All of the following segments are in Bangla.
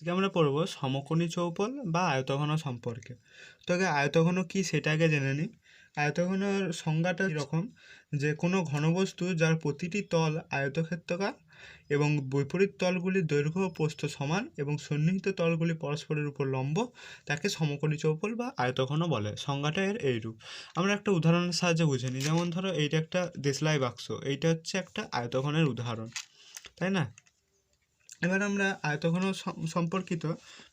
আজকে আমরা পড়বো সমকোণী চৌপল বা আয়তঘন সম্পর্কে। তো আগে আয়তঘন কি সেটা আগে জেনে নিই। আয়তঘনের সংজ্ঞাটা এরকম যে কোনো ঘনবস্তু যার প্রতিটি তল আয়তক্ষেত্রাকার এবং বৈপরীত তলগুলির দৈর্ঘ্য ও প্রস্থ সমান এবং সন্নিহিত তলগুলি পরস্পরের উপর লম্ব তাকে সমকোণী চৌপল বা আয়তঘন বলে। সংজ্ঞাটা এর এইরূপ। আমরা একটা উদাহরণের সাহায্যে বুঝে নিই। যেমন ধরো এইটা একটা দেশলাই বাক্স, এইটা হচ্ছে একটা আয়তঘনের উদাহরণ, তাই না? এবার আমরা আয়তঘন সম্পর্কিত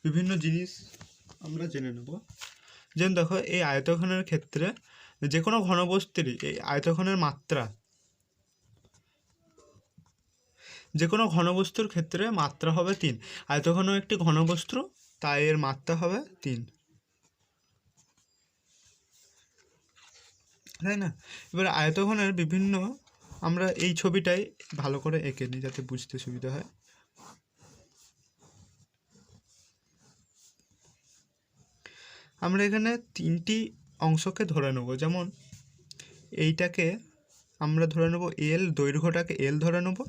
বিভিন্ন জিনিস আমরা জেনে নেব। যেমন দেখো, এই আয়তঘনের ক্ষেত্রে যে কোনো ঘনবস্তুরই এই আয়তঘনের মাত্রা, যে কোনো ঘনবস্তুর ক্ষেত্রে মাত্রা হবে 3। আয়তঘন একটি ঘনবস্তু, তাই এর মাত্রা হবে 3, তাই না? এবার আয়তঘনের বিভিন্ন, আমরা এই ছবিটাই ভালো করে এঁকে নিই যাতে বুঝতে সুবিধা হয়। আমরা এখানে 3টি অংশকে ধরে নেব। যেমন এইটাকে আমরা ধরে নেব এল, দৈর্ঘ্যটাকে এল ধরে নেব,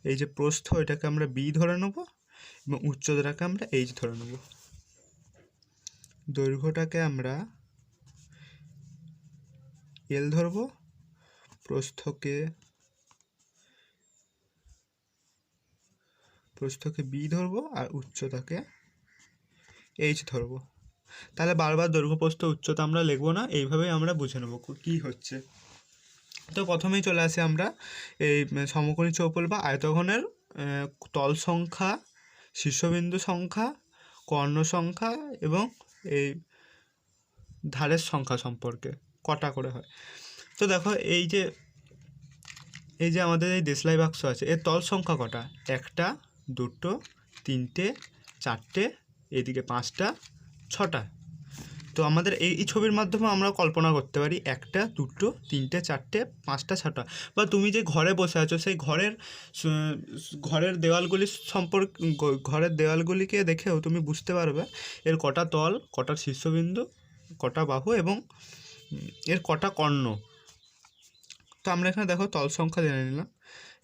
এই যে প্রস্থ এটাকে আমরা বি ধরে নেব এবং উচ্চতাটাকে আমরা এইচ ধরে নেব। দৈর্ঘ্যটাকে আমরা এল ধরব, প্রস্থকে বি ধরব আর উচ্চতাকে এইচ ধরব। তাহলে বারবার দৈর্ঘ্য প্রস্থ উচ্চতা আমরা লিখবো না, এইভাবেই আমরা বুঝে নেব কী হচ্ছে। তো প্রথমেই চলে আসি আমরা এই সমকোণী চৌপল বা আয়তঘনের তল সংখ্যা, শীর্ষবিন্দু সংখ্যা, কর্ণ সংখ্যা এবং এই ধারের সংখ্যা সম্পর্কে কটা করে হয়। তো দেখো, এই যে আমাদের এই দেশলাই বাক্স আছে, এর তল সংখ্যা কটা? 1টা, 2টো, 3টে, 4টে, এদিকে 5টা, 6টা। তো আমাদের এই ছবির মাধ্যমে আমরা কল্পনা করতে পারি 1টা, 2টো, 3টে, 4টে, 5টা, 6টা। বা তুমি যে ঘরে বসে আছো সেই ঘরের দেওয়ালগুলির ঘরের দেওয়ালগুলিকে দেখেও তুমি বুঝতে পারবে এর কটা তল, কটা শীর্ষবিন্দু, কটা বাহু এবং এর কটা কর্ণ। তো আমরা এখানে দেখো তল সংখ্যা জেনে নিলাম।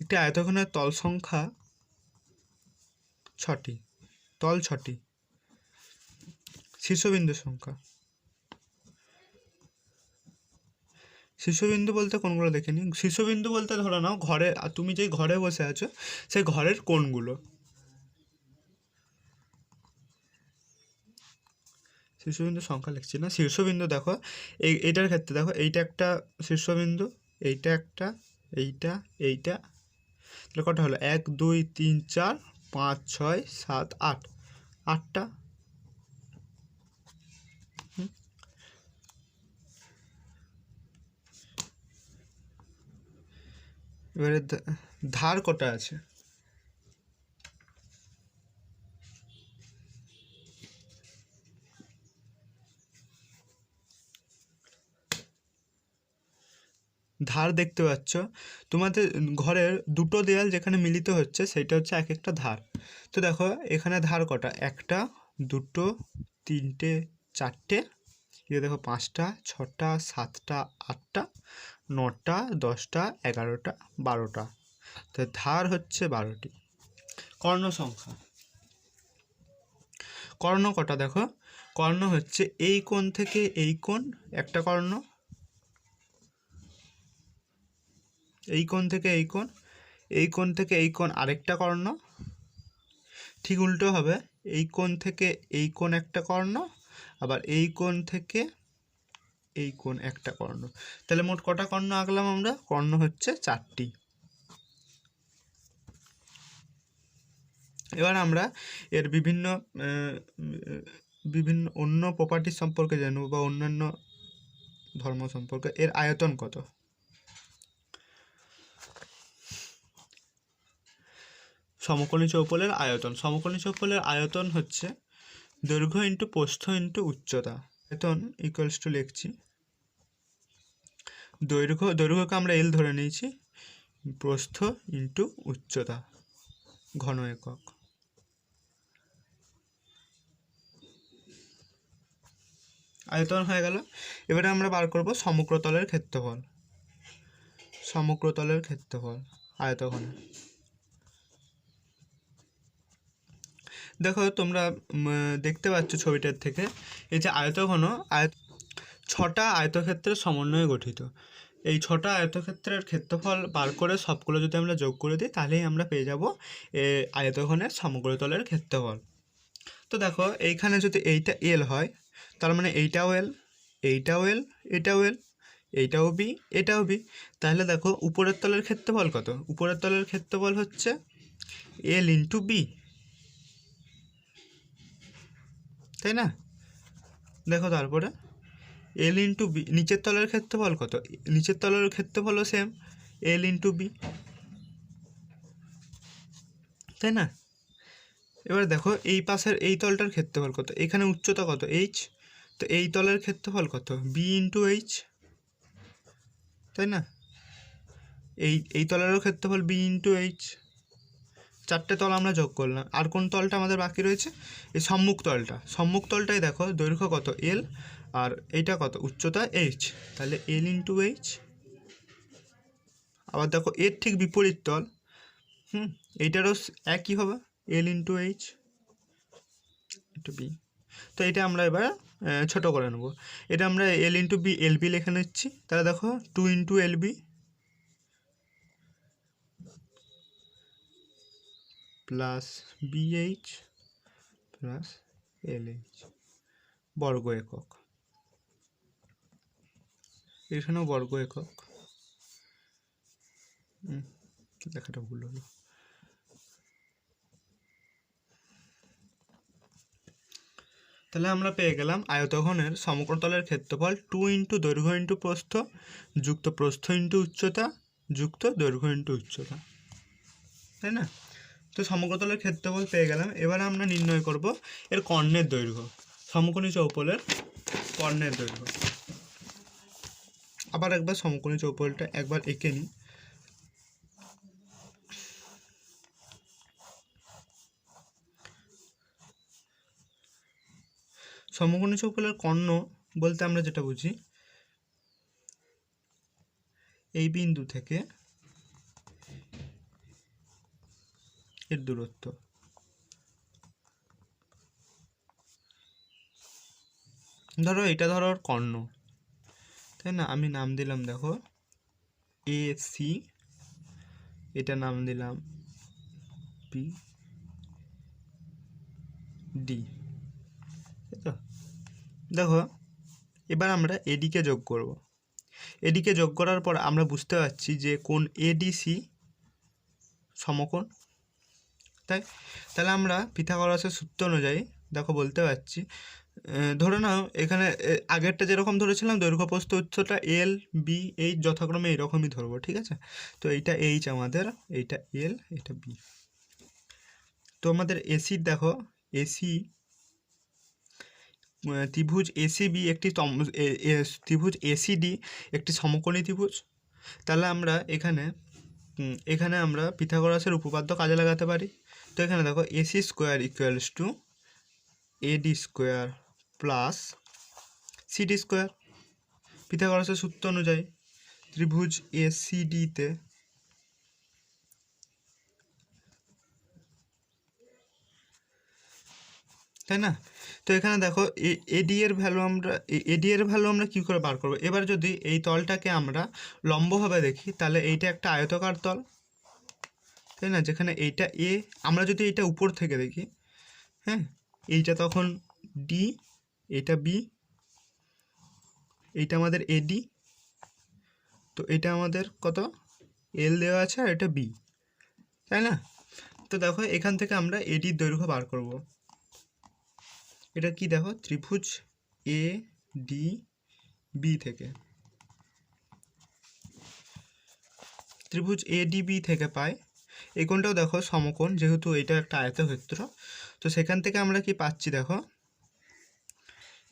একটি আয়তঘনের তল সংখ্যা 6টি, তল 6টি। শীর্ষবিন্দুর সংখ্যা, শীর্ষবিন্দু বলতে কোনগুলো দেখে নিই। শীর্ষবিন্দু বলতে ধরো নাও ঘরে, তুমি যেই ঘরে বসে আছো সেই ঘরের কোণগুলো। শীর্ষবিন্দু সংখ্যা লিখছি না, শীর্ষবিন্দু দেখো এইটার ক্ষেত্রে দেখো, এইটা একটা শীর্ষবিন্দু, এইটা একটা, এইটা, তাহলে কটা হলো? 1 2 3 4 5 6 7 8, 8টা। এবারে ধার কটা আছে? ধার দেখতে পাচ্ছ তোমাদের ঘরের দুটো দেয়াল যেখানে মিলিত হচ্ছে সেইটা হচ্ছে এক একটা ধার। তো দেখো এখানে ধার কটা? 1টা, 2টো, 3টে, 4টে, এটা দেখো 5টা, 6টা, 7টা, 8টা, 9টা, 10টা, 11টা, 12টা। তো ধার হচ্ছে 12টি। কর্ণ সংখ্যা, কর্ণ কটা দেখো? কর্ণ হচ্ছে এই কোণ থেকে এই কোণ একটা কর্ণ, এই কোণ থেকে এই কোণ, এই কোণ থেকে এই কোণ আরেকটা কর্ণ। ঠিক উল্টো হবে, এই কোণ থেকে এই কোণ একটা কর্ণ, আবার এই কোণ থেকে এই কোণ একটা কর্ণ। তাহলে মোট কটা কর্ণ আঁকলাম আমরা? কর্ণ হচ্ছে 4টি। এবার আমরা এর বিভিন্ন অন্য প্রপার্টি সম্পর্কে জানব বা অন্যান্য ধর্ম সম্পর্কে। এর আয়তন কত? সমকোণী চৌপলের আয়তন, সমকোণী চৌপলের আয়তন হচ্ছে দৈর্ঘ্য ইন্টু প্রস্থ ইন্টু উচ্চতা। আয়তন ইকুয়ালস টু লিখছি দৈর্ঘ্যকে আমরা এল ধরে নিয়েছি, প্রস্থ ইন্টু উচ্চতা ঘন একক। আয়তন হয়ে গেল। এবারে আমরা বার করব সমগ্রতলের ক্ষেত্রফল। সমগ্রতলের ক্ষেত্রফল আয়তঘনে। দেখো তোমরা দেখতে পাচ্ছ ছবিটার থেকে, এই যে আয়তঘন ছটা আয়তক্ষেত্রের সমন্বয়ে গঠিত। এই ছটা আয়তক্ষেত্রের ক্ষেত্রফল বার করে সবগুলো যদি আমরা যোগ করে দিই, তাহলেই আমরা পেয়ে যাব আয়তঘনের সমগ্রতলের ক্ষেত্রফল। তো দেখো এইখানে যদি এইটা এল হয়, তার মানে এইটাও এল, এইটাও এল, এটাও এল, এইটাও বি, এটাও বি, তাহলে দেখো উপরের তলের ক্ষেত্রফল কত? উপরের তলের ক্ষেত্রফল হচ্ছে এল ইন্টু বি, তাই না? দেখো তারপরে এল ইন্টু বি, নিচের তলের ক্ষেত্রফল কত? নিচের তলের ক্ষেত্রফলও সেম, এল ইন্টু বি, তাই না? এবার দেখো এই পাশের এই তলটার ক্ষেত্রফল কত? এখানে উচ্চতা কত? এইচ, তো এই তলের ক্ষেত্রফল কত? বি ইন্টু এইচ, তাই না? এই তলেরও ক্ষেত্রফল বি ইন্টু এইচ। চারটে তল আমরা যোগ করলাম। আর কোন তলটা আমাদের বাকি রয়েছে? এই সম্মুখ তলটা। সম্মুখ তলটাই দেখো দৈর্ঘ্য কত? এল, আর এইটা কত? উচ্চতা এইচ, তাহলে এল ইন্টু এইচ। আবার দেখো এর ঠিক বিপরীত তল, এইটারও একই হবে, L into H into B. তো এটা আমরা এবার ছোটো করে নেব। এটা আমরা L into B, L B লিখে নিচ্ছি। তাহলে দেখো 2 into L B plus BH plus LH বর্গ একক। এখানেও বর্গ একক, লেখাটা ভুল হলো। তাহলে আমরা পেয়ে গেলাম আয়তঘনের সমগ্রতলের ক্ষেত্রফল 2 ইন্টু দৈর্ঘ্য ইন্টু প্রস্থ যুক্ত প্রস্থ ইন্টু উচ্চতা যুক্ত দৈর্ঘ্য ইন্টু উচ্চতা, তাই না? তো সমগ্রতলের ক্ষেত্রফল পেয়ে গেলাম। এবার আমরা নির্ণয় করব এর কর্ণের দৈর্ঘ্য, সমকোণী চৌপলের কর্ণের দৈর্ঘ্য। আবার একবার সমকোণী চৌপলটা একবার এঁকে নিই। সমকোণী চৌপলের কর্ণ বলতে আমরা যেটা বুঝি, এই বিন্দু থেকে এর দূরত্ব। ধরো এটা ধরো কর্ণ, তাই না? আমি নাম দিলাম দেখো এ সি, এটা নাম দিলাম বি ডি, তাই তো? দেখো এবার আমরা এডিকে যোগ করব। এডিকে যোগ করার পর আমরা বুঝতে পারছি যে কোন এডিসি সমকোণ, তাহলে আমরা পিথাগোরাসের সূত্র অনুযায়ী দেখো বলতে পারছি, ধরে নাও এখানে আগেরটা যেরকম ধরেছিলাম দৈর্ঘ্য প্রস্থ উচ্চতা এল বি এইচ যথাক্রমে এইরকমই ধরবো, ঠিক আছে? তো এইটা এইচ আমাদের, এইটা এল, এটা বি। তো আমাদের এসির দেখো এসি ত্রিভুজ এসিবি একটি ত্রিভুজ এসিডি একটি সমকোণী ত্রিভুজ। তাহলে আমরা এখানে আমরা পিথাগোরাসের উপপাদ্য কাজে লাগাতে পারি। তো এখানে দেখো AC square equals to AD square plus CD square. পিথাগোরাসের সূত্র অনুযায়ী ত্রিভুজ এসিডিতে তাই না? তো এখানে দেখো এডি এর ভ্যালু আমরা কী করে বার করবো? এবার যদি এই তলটাকে আমরা লম্বভাবে দেখি, তাহলে এইটা একটা আয়তাকার তল, তাই না? যেখানে এইটা এ, আমরা যদি এইটা উপর থেকে দেখি, হ্যাঁ, এইটা তখন ডি, এটা বি, এইটা আমাদের এডি, তো এটা আমাদের কত? এল দেওয়া আছে, আর এটা বি, তাই না? তো দেখো এখান থেকে আমরা এডির দৈর্ঘ্য বার করব। এটা কি দেখো ত্রিভুজ এ ডি বি থেকে, ত্রিভুজ এ ডি বি থেকে পাই এই কোণটাও দেখো সমকোণ, যেহেতু এটা একটা আয়তক্ষেত্র। তো সেখান থেকে আমরা কি পাচ্ছি দেখো,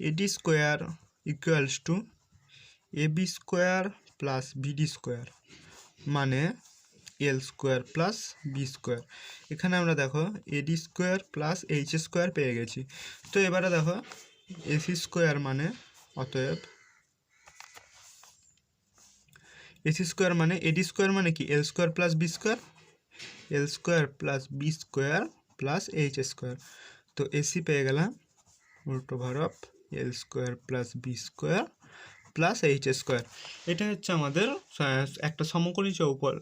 AD square equals to A B square plus BD square, মানে L square plus B square. এখানে আমরা দেখো AD square plus H square পেয়ে গেছি। তো এবারে দেখো এসি স্কোয়ার মানে, অতএব এসি স্কোয়ার মানে এডি স্কোয়ার মানে কি L square plus B square, L square plus B square plus H square. তো এসি পেয়ে গেলাম √অফ L square plus B square plus H square. এটা হচ্ছে আমাদের একটা সমকোণী চৌপল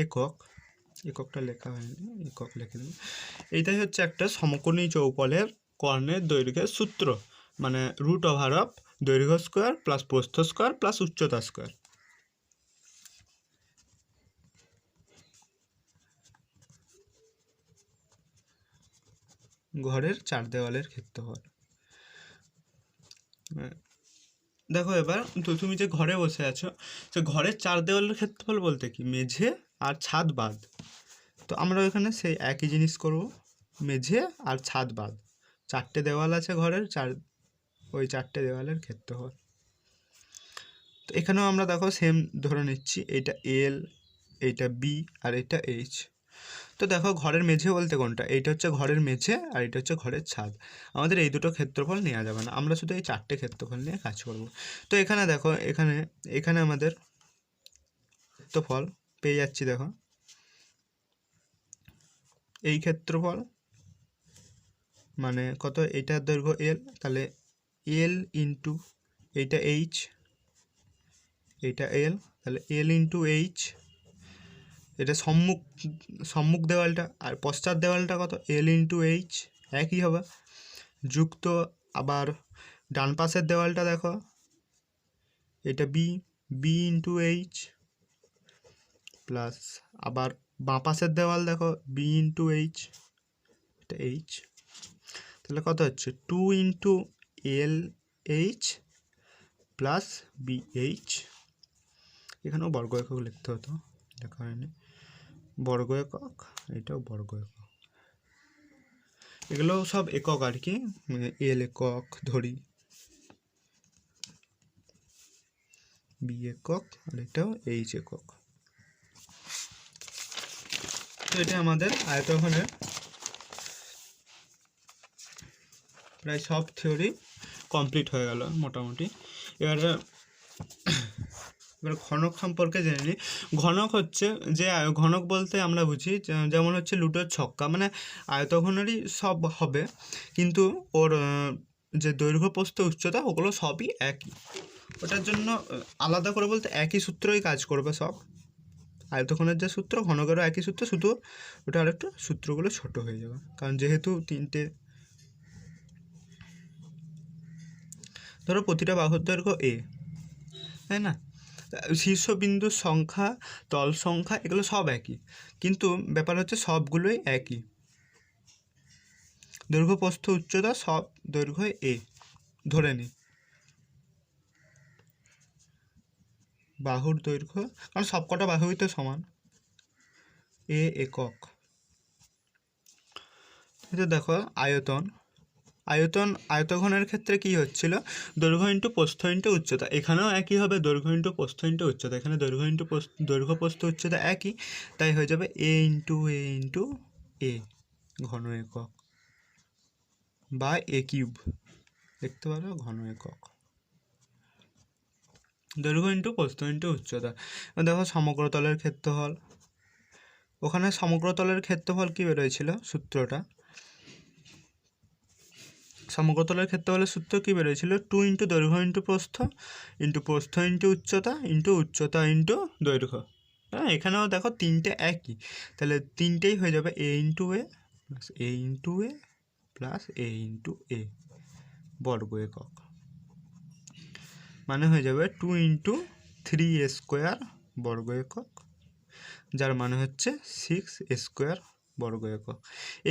এককটা লেখা হয়নি, একক লিখে দেব। এইটাই হচ্ছে একটা সমকোণী চৌপলের কর্ণের দৈর্ঘ্যের সূত্র, মানে √অফ দৈর্ঘ্য স্কোয়ার প্লাস প্রস্থ স্কোয়ার প্লাস উচ্চতা স্কোয়ার। ঘরের চার দেওয়ালের ক্ষেত্রফল। দেখো এবার তুমি যে ঘরে বসে আছো, সে ঘরের চার দেওয়ালের ক্ষেত্রফল বলতে কি মেঝে আর ছাদ বাদ। তো আমরা ওইখানে সেই একই জিনিস করব, মেঝে আর ছাদ বাদ। চারটে দেওয়াল আছে ঘরের, ওই চারটে দেওয়ালের ক্ষেত্রফল। তো এখানেও আমরা দেখো সেম ধরে নিচ্ছি, এইটা এল, এইটা বি আর এইটা এইচ। তো দেখো ঘরের মেঝে বলতে কোনটা, এইটা হচ্ছে ঘরের মেঝে আর এটা হচ্ছে ঘরের ছাদ। আমাদের এই দুটো ক্ষেত্রফল নেওয়া যাবে না, আমরা শুধু এই চারটে ক্ষেত্রফল নিয়ে কাজ করব। তো এখানে দেখো এখানে আমাদের ক্ষেত্রফল পেয়ে যাচ্ছি। দেখো এই ক্ষেত্রফল মানে কত, এইটার দৈর্ঘ্য এল, তাহলে এল ইন্টু এইটা এইচ, এইটা এল, তাহলে এল ইন্টু এইচ। এটা সম্মুখ দেওয়ালটা, আর পশ্চাৎ দেওয়ালটা কত, এল ইন্টু এইচ, একই হবে। যুক্ত আবার ডান পাশের দেওয়ালটা দেখো, এটা বি ইন্টু এইচ, প্লাস আবার বাঁ পাশের দেওয়াল দেখো বি ইন্টু এইচ, এটা এইচ। তাহলে কত হচ্ছে 2 into L H plus B H. এখানেও বর্গ একক লিখতে হতো, লেখা হয়নি। বর্গ একক, এটাও বর্গ একক। এগুলো সব একক আর কি, এল একক ধরি, বি একক, আর এটাও এইচ একক। তো এটা আমাদের আয়তঘনের প্রায় সব থিওরি কমপ্লিট হয়ে গেল মোটামুটি। এবার ঘনক সম্পর্কে জেনে নিই। ঘনক হচ্ছে যে ঘনক বলতে আমরা বুঝি যেমন হচ্ছে লুডোর ছক্কা, মানে আয়তঘনেরই সব হবে, কিন্তু ওর যে দৈর্ঘ্য প্রস্থ উচ্চতা ওগুলো সবই একই। ওটার জন্য আলাদা করে বলতে একই সূত্রই কাজ করবে সব। আয়তঘনের যে সূত্র, ঘনকেরও একই সূত্র, শুধু ওটা আরেকটু সূত্রগুলো ছোট হয়ে যাবে, কারণ যেহেতু তিনটে, ধরো প্রতিটা বাহুর দৈর্ঘ্য এ, তাই না? শীর্ষবিন্দুর সংখ্যা, তল সংখ্যা এগুলো সব একই, কিন্তু ব্যাপার হচ্ছে সবগুলোই একই। দৈর্ঘ্য প্রস্থ উচ্চতা সব দৈর্ঘ্য এ ধরে নিই। বাহুর দৈর্ঘ্য, কারণ সবকটা বাহুই তো সমান, এ একক। এটা দেখো আয়তঘনের ক্ষেত্রে কি হচ্ছিল, দৈর্ঘ্য ইন্টু প্রস্থ ইন্টু উচ্চতা। এখানেও একই হবে, দৈর্ঘ্য ইন্টু প্রস্থ ইন্টু উচ্চতা। এখানে দৈর্ঘ্য প্রস্থ উচ্চতা একই, তাই হয়ে যাবে এ ইন্টু এ ঘন একক, বা এ কিউব দেখতে পারো, ঘন একক। দৈর্ঘ্য ইন্টু প্রস্থ ইন্টু উচ্চতা। দেখো সমগ্রতলের ক্ষেত্রফল, ওখানে সমগ্রতলের ক্ষেত্রফল কি বেরোয়ছিল সূত্রটা, সমগ্রতলের ক্ষেত্রফলের সূত্র কি বেরোয়ছিল, 2 ইন্টু দৈর্ঘ্য ইন্টু প্রস্থ ইন্টু উচ্চতা ইন্টু দৈর্ঘ্য। হ্যাঁ, এখানেও দেখো তিনটে একই, তাহলে তিনটেই হয়ে যাবে এ ইন্টু এ প্লাস এ ইন্টু এ প্লাস এ ইন্টু এ বর্গ একক, মানে হয়ে যাবে 2 ইন্টু 3 স্কোয়ার বর্গ একক, যার মানে হচ্ছে 6 স্কোয়ার বর্গ একক।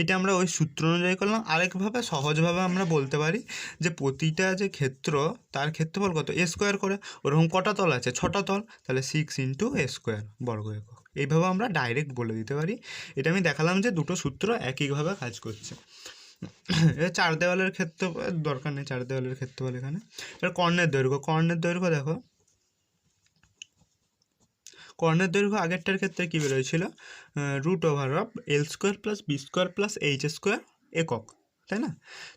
এটা আমরা ওই সূত্র অনুযায়ী করলাম। আরেকভাবে সহজভাবে আমরা বলতে পারি যে প্রতিটা যে ক্ষেত্র, তার ক্ষেত্রফল কত, এ স্কোয়ার করে। ওরকম কটা তল আছে, 6টা তল, তাহলে 6 ইন্টু এ স্কোয়ার বর্গ একক। এইভাবে আমরা ডাইরেক্ট বলে দিতে পারি। এটা আমি দেখালাম যে দুটো সূত্র একইভাবে কাজ করছে। চার দেওয়ালের ক্ষেত্র দরকার নেই, চার দেওয়ালের ক্ষেত্রফল এখানে। এবার কর্ণের দৈর্ঘ্য দেখো, কর্ণের দৈর্ঘ্য আগেরটার ক্ষেত্রে কী বেরোয়ছিল, √অফ L square plus B square plus H square একক, তাই না?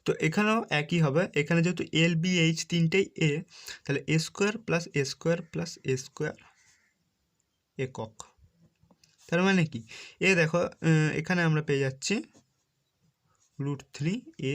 তো এখানেও একই হবে। এখানে যেহেতু এল বি এইচ তিনটেই এ, তাহলে এ স্কোয়ার প্লাস এ স্কোয়ার প্লাস এ স্কোয়ার একক। তার মানে কি, এ দেখো এখানে আমরা পেয়ে যাচ্ছি রুট থ্রি এ